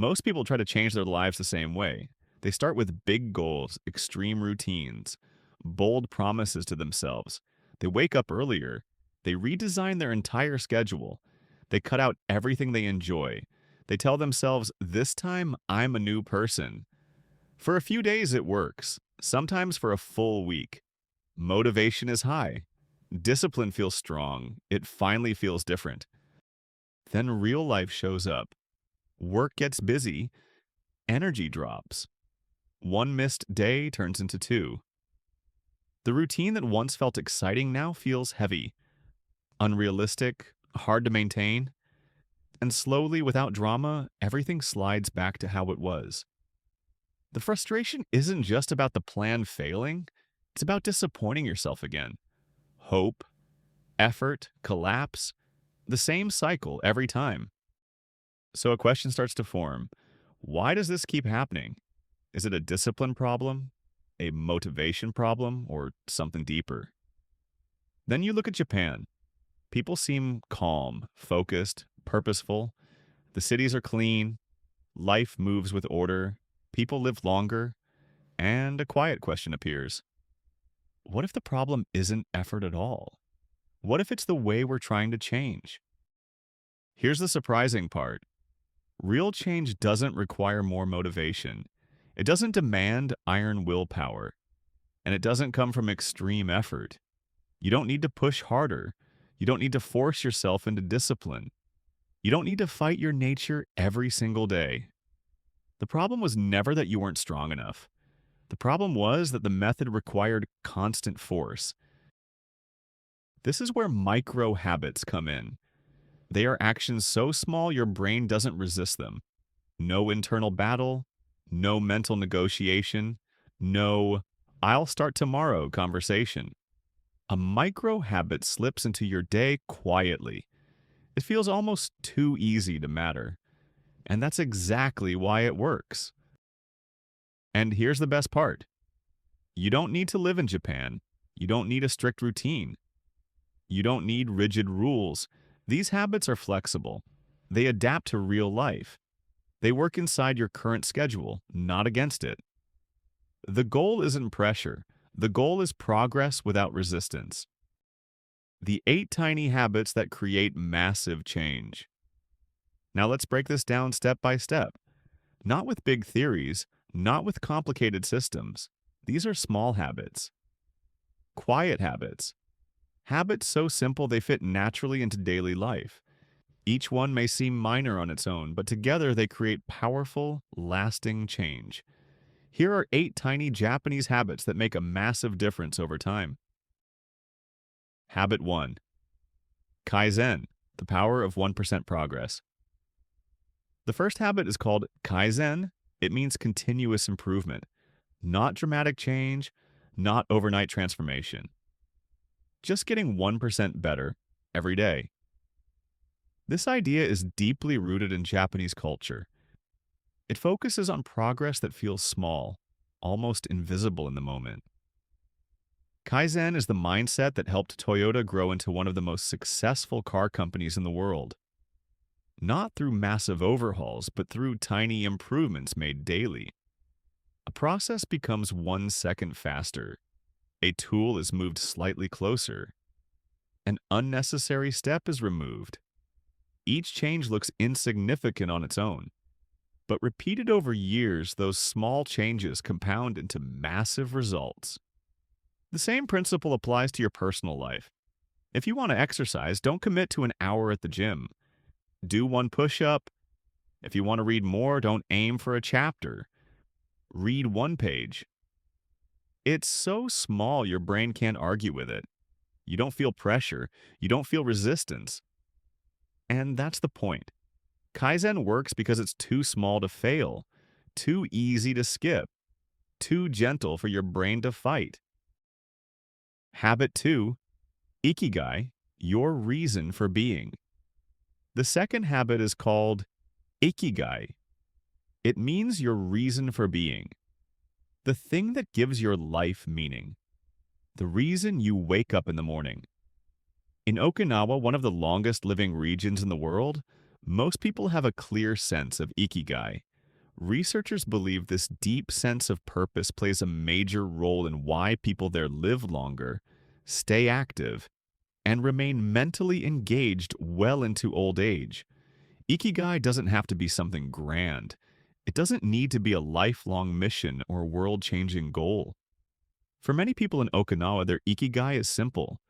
Most people try to change their lives the same way. They start with big goals, extreme routines, bold promises to themselves. They wake up earlier. They redesign their entire schedule. They cut out everything they enjoy. They tell themselves, this time I'm a new person. For a few days it works, sometimes for a full week. Motivation is high. Discipline feels strong. It finally feels different. Then real life shows up. Work gets busy. Energy drops. One missed day turns into two. The routine that once felt exciting now feels heavy, unrealistic, hard to maintain, and slowly, without drama, everything slides back to how it was. The frustration isn't just about the plan failing, it's about disappointing yourself again. Hope, effort, collapse, the same cycle every time. So a question starts to form. Why does this keep happening? Is it a discipline problem, a motivation problem, or something deeper? Then you look at Japan. People seem calm, focused, purposeful. The cities are clean. Life moves with order. People live longer. And a quiet question appears. What if the problem isn't effort at all? What if it's the way we're trying to change? Here's the surprising part. Real change doesn't require more motivation. It doesn't demand iron willpower. And it doesn't come from extreme effort. You don't need to push harder. You don't need to force yourself into discipline. You don't need to fight your nature every single day. The problem was never that you weren't strong enough. The problem was that the method required constant force. This is where micro habits come in. They are actions so small your brain doesn't resist them. No internal battle, no mental negotiation, no "I'll start tomorrow" conversation. A micro habit slips into your day quietly. It feels almost too easy to matter. And that's exactly why it works. And here's the best part. You don't need to live in Japan. You don't need a strict routine. You don't need rigid rules. These habits are flexible. They adapt to real life. They work inside your current schedule, not against it. The goal isn't pressure. The goal is progress without resistance. The 8 tiny habits that create massive change. Now let's break this down step by step. Not with big theories, not with complicated systems. These are small habits. Quiet habits. Habits so simple they fit naturally into daily life. Each one may seem minor on its own, but together they create powerful, lasting change. Here are 8 tiny Japanese habits that make a massive difference over time. Habit 1. Kaizen, the power of 1% progress. The first habit is called Kaizen. It means continuous improvement, not dramatic change, not overnight transformation. Just getting 1% better every day. This idea is deeply rooted in Japanese culture. It focuses on progress that feels small, almost invisible in the moment. Kaizen is the mindset that helped Toyota grow into one of the most successful car companies in the world. Not through massive overhauls, but through tiny improvements made daily. A process becomes 1 second faster. A tool is moved slightly closer. An unnecessary step is removed. Each change looks insignificant on its own. But repeated over years, those small changes compound into massive results. The same principle applies to your personal life. If you want to exercise, don't commit to an hour at the gym. Do 1 push-up. If you want to read more, don't aim for a chapter. Read 1 page. It's so small your brain can't argue with it. You don't feel pressure. You don't feel resistance. And that's the point. Kaizen works because it's too small to fail, too easy to skip, too gentle for your brain to fight. Habit 2, Ikigai, your reason for being. The second habit is called Ikigai. It means your reason for being. The thing that gives your life meaning. The reason you wake up in the morning. In Okinawa, one of the longest living regions in the world, most people have a clear sense of Ikigai. Researchers believe this deep sense of purpose plays a major role in why people there live longer, stay active, and remain mentally engaged well into old age. Ikigai doesn't have to be something grand. It doesn't need to be a lifelong mission or world-changing goal. For many people in Okinawa, their Ikigai is simple: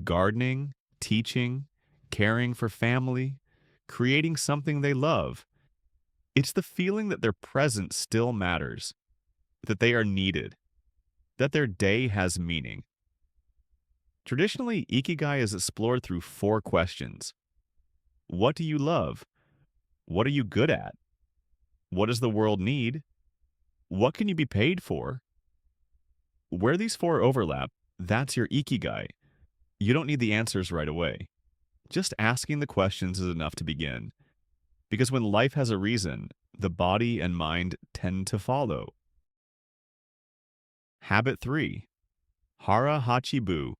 gardening, teaching, caring for family, creating something they love. It's the feeling that their presence still matters, that they are needed, that their day has meaning. Traditionally, Ikigai is explored through four questions. What do you love? What are you good at? What does the world need? What can you be paid for? Where these four overlap, that's your Ikigai. You don't need the answers right away. Just asking the questions is enough to begin. Because when life has a reason, the body and mind tend to follow. Habit 3. Hara Hachi Bu.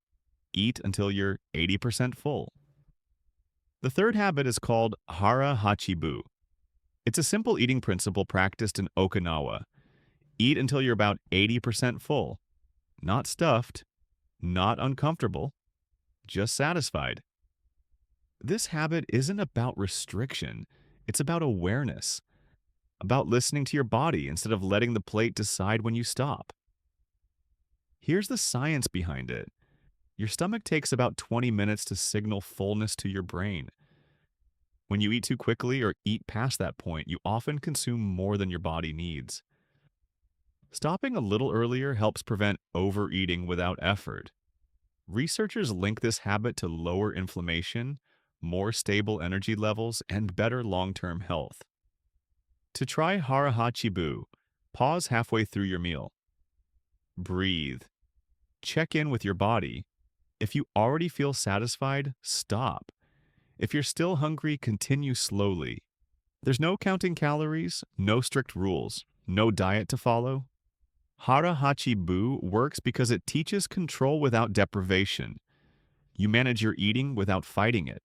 Eat until you're 80% full. The third habit is called Hara Hachi Bu. It's a simple eating principle practiced in Okinawa. Eat until you're about 80% full. Not stuffed, not uncomfortable, just satisfied. This habit isn't about restriction. It's about awareness, about listening to your body instead of letting the plate decide when you stop. Here's the science behind it. Your stomach takes about 20 minutes to signal fullness to your brain. When you eat too quickly or eat past that point, you often consume more than your body needs. Stopping a little earlier helps prevent overeating without effort. Researchers link this habit to lower inflammation, more stable energy levels, and better long-term health. To try Hara Hachi Bu, pause halfway through your meal. Breathe. Check in with your body. If you already feel satisfied, stop. If you're still hungry, continue slowly. There's no counting calories, no strict rules, no diet to follow. Hara Hachi Bu works because it teaches control without deprivation. You manage your eating without fighting it.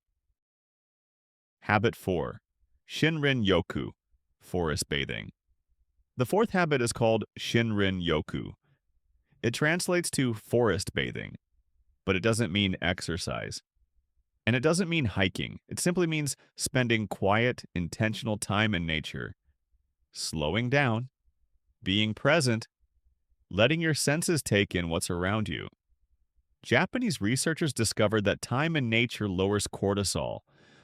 Habit 4. Shinrin Yoku, forest bathing. The fourth habit is called Shinrin Yoku. It translates to forest bathing, but it doesn't mean exercise. And it doesn't mean hiking. It simply means spending quiet, intentional time in nature. Slowing down, being present, letting your senses take in what's around you. Japanese researchers discovered that time in nature lowers cortisol,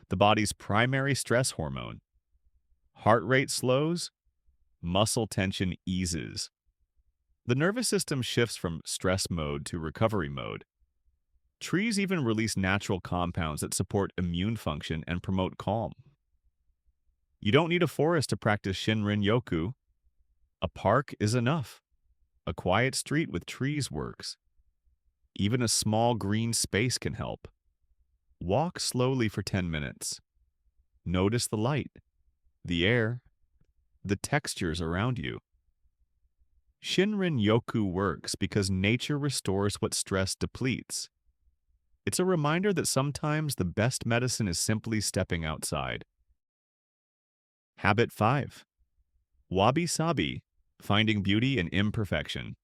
the body's primary stress hormone. Heart rate slows, muscle tension eases. The nervous system shifts from stress mode to recovery mode. Trees even release natural compounds that support immune function and promote calm. You don't need a forest to practice Shinrin Yoku. A park is enough. A quiet street with trees works. Even a small green space can help. Walk slowly for 10 minutes. Notice the light, the air, the textures around you. Shinrin Yoku works because nature restores what stress depletes. It's a reminder that sometimes the best medicine is simply stepping outside. Habit 5. Wabi-sabi, finding beauty in imperfection.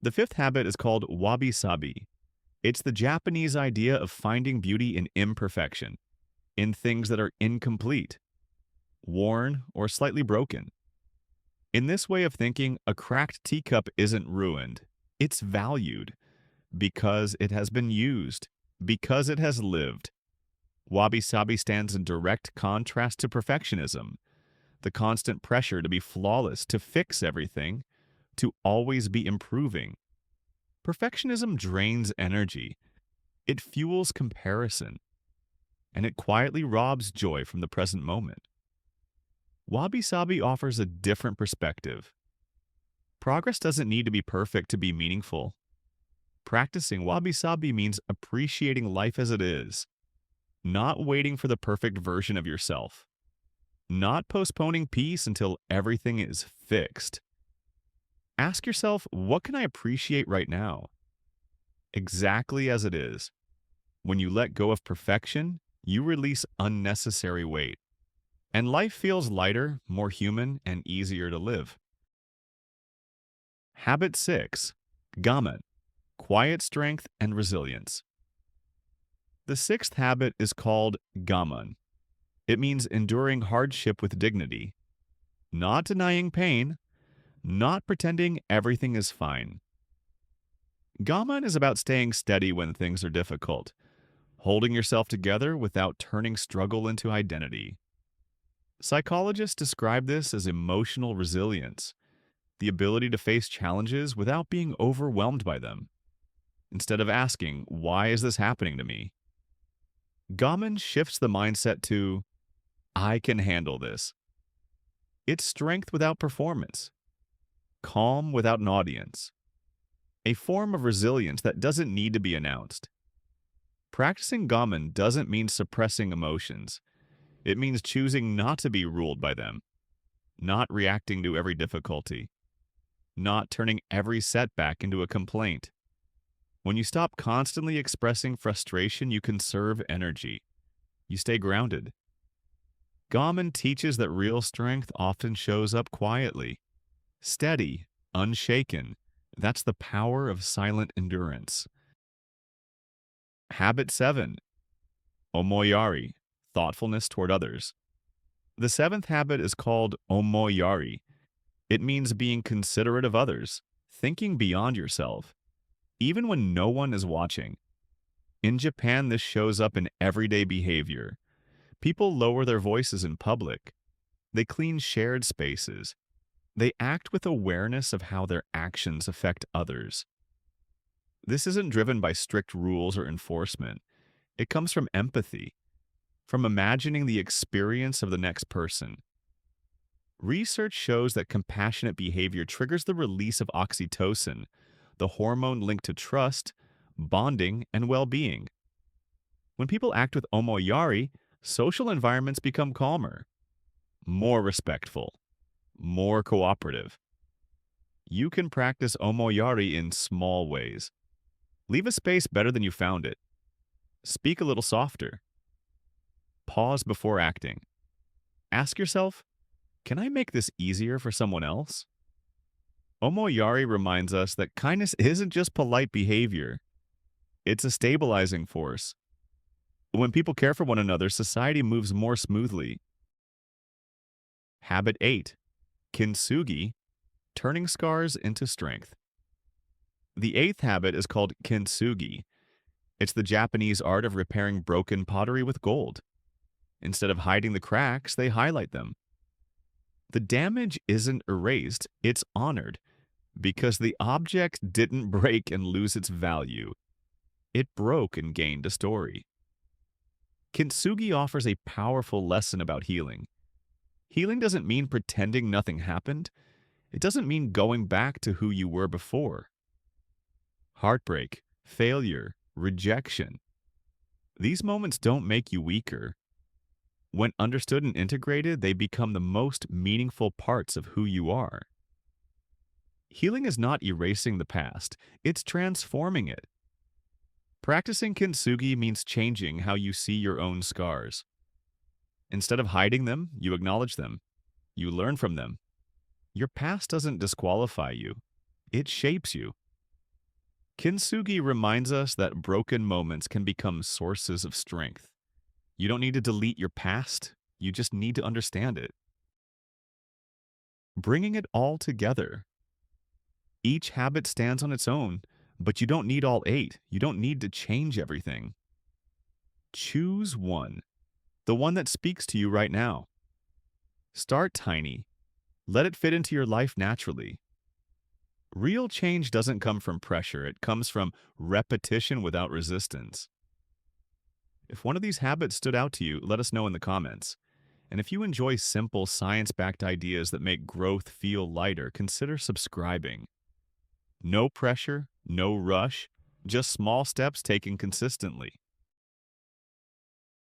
The fifth habit is called wabi-sabi. It's the Japanese idea of finding beauty in imperfection, in things that are incomplete, worn, or slightly broken. In this way of thinking, a cracked teacup isn't ruined. It's valued because it has been used, because it has lived. Wabi-sabi stands in direct contrast to perfectionism, the constant pressure to be flawless, to fix everything, to always be improving. Perfectionism drains energy. It fuels comparison, and it quietly robs joy from the present moment. Wabi-sabi offers a different perspective. Progress doesn't need to be perfect to be meaningful. Practicing wabi-sabi means appreciating life as it is, not waiting for the perfect version of yourself, not postponing peace until everything is fixed. Ask yourself, what can I appreciate right now? Exactly as it is. When you let go of perfection, you release unnecessary weight. and life feels lighter, more human, and easier to live. Habit 6. Gamen, quiet strength and resilience. The sixth habit is called gamen. It means enduring hardship with dignity, not denying pain, not pretending everything is fine. Gamen is about staying steady when things are difficult, holding yourself together without turning struggle into identity. Psychologists describe this as emotional resilience, the ability to face challenges without being overwhelmed by them. Instead of asking, "Why is this happening to me?" Gamen shifts the mindset to, "I can handle this." It's strength without performance, calm without an audience, a form of resilience that doesn't need to be announced. Practicing gamen doesn't mean suppressing emotions. It means choosing not to be ruled by them, not reacting to every difficulty, not turning every setback into a complaint. When you stop constantly expressing frustration, you conserve energy. You stay grounded. Gamen teaches that real strength often shows up quietly, steady, unshaken. That's the power of silent endurance. Habit 7. Omoyari, thoughtfulness toward others. The seventh habit is called omoyari. It means being considerate of others, thinking beyond yourself, even when no one is watching. In Japan, this shows up in everyday behavior. People lower their voices in public. They clean shared spaces. They act with awareness of how their actions affect others. This isn't driven by strict rules or enforcement. It comes from empathy, from imagining the experience of the next person. Research shows that compassionate behavior triggers the release of oxytocin, the hormone linked to trust, bonding, and well-being. When people act with omoyari, social environments become calmer, more respectful, more cooperative. You can practice omoyari in small ways. Leave a space better than you found it. Speak a little softer. Pause before acting. Ask yourself, can I make this easier for someone else? Omoyari reminds us that kindness isn't just polite behavior. It's a stabilizing force. When people care for one another, society moves more smoothly. Habit 8. Kintsugi, turning scars into strength. The eighth habit is called kintsugi. It's the Japanese art of repairing broken pottery with gold. Instead of hiding the cracks, they highlight them. The damage isn't erased, it's honored, because the object didn't break and lose its value. It broke and gained a story. Kintsugi offers a powerful lesson about healing. Healing doesn't mean pretending nothing happened. It doesn't mean going back to who you were before. Heartbreak, failure, rejection. These moments don't make you weaker. When understood and integrated, they become the most meaningful parts of who you are. Healing is not erasing the past, it's transforming it. Practicing kintsugi means changing how you see your own scars. Instead of hiding them, you acknowledge them. You learn from them. Your past doesn't disqualify you. It shapes you. Kintsugi reminds us that broken moments can become sources of strength. You don't need to delete your past. You just need to understand it. Bringing it all together. Each habit stands on its own, but you don't need all 8. You don't need to change everything. Choose one, the one that speaks to you right now. Start tiny. Let it fit into your life naturally. Real change doesn't come from pressure. It comes from repetition without resistance. If one of these habits stood out to you, let us know in the comments. And if you enjoy simple, science-backed ideas that make growth feel lighter, consider subscribing. No pressure, no rush, just small steps taken consistently.